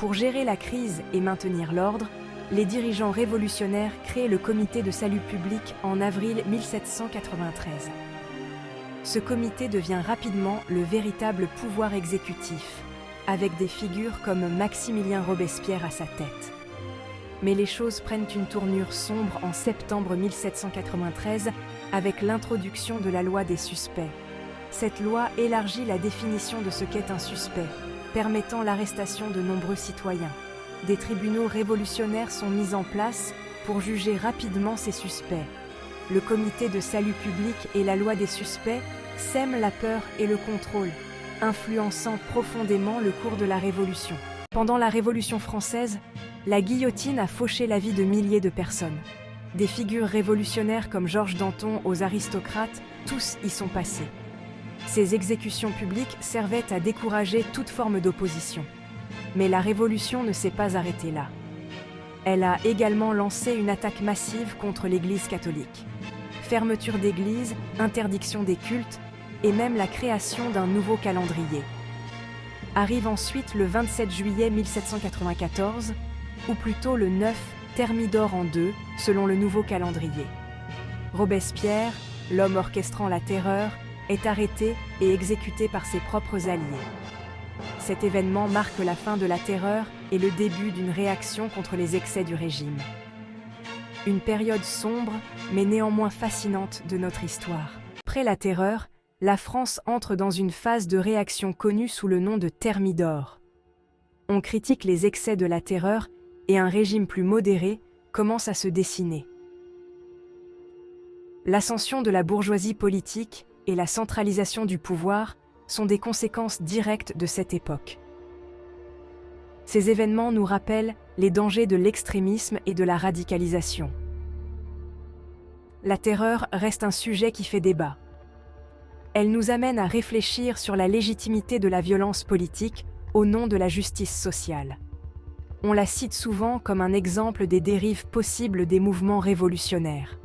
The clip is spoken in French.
Pour gérer la crise et maintenir l'ordre, les dirigeants révolutionnaires créent le Comité de salut public en avril 1793. Ce comité devient rapidement le véritable pouvoir exécutif, avec des figures comme Maximilien Robespierre à sa tête. Mais les choses prennent une tournure sombre en septembre 1793 avec l'introduction de la loi des suspects. Cette loi élargit la définition de ce qu'est un suspect, permettant l'arrestation de nombreux citoyens. Des tribunaux révolutionnaires sont mis en place pour juger rapidement ces suspects. Le comité de salut public et la loi des suspects sèment la peur et le contrôle, influençant profondément le cours de la Révolution. Pendant la Révolution française, la guillotine a fauché la vie de milliers de personnes. Des figures révolutionnaires comme Georges Danton aux aristocrates, tous y sont passés. Ces exécutions publiques servaient à décourager toute forme d'opposition. Mais la Révolution ne s'est pas arrêtée là. Elle a également lancé une attaque massive contre l'Église catholique. Fermeture d'églises, interdiction des cultes et même la création d'un nouveau calendrier. Arrive ensuite le 27 juillet 1794, ou plutôt le 9 Thermidor en 2, selon le nouveau calendrier. Robespierre, l'homme orchestrant la terreur, est arrêté et exécuté par ses propres alliés. Cet événement marque la fin de la terreur et le début d'une réaction contre les excès du régime. Une période sombre, mais néanmoins fascinante de notre histoire. Après la terreur, la France entre dans une phase de réaction connue sous le nom de Thermidor. On critique les excès de la terreur et un régime plus modéré commence à se dessiner. L'ascension de la bourgeoisie politique et la centralisation du pouvoir sont des conséquences directes de cette époque. Ces événements nous rappellent les dangers de l'extrémisme et de la radicalisation. La terreur reste un sujet qui fait débat. Elle nous amène à réfléchir sur la légitimité de la violence politique au nom de la justice sociale. On la cite souvent comme un exemple des dérives possibles des mouvements révolutionnaires.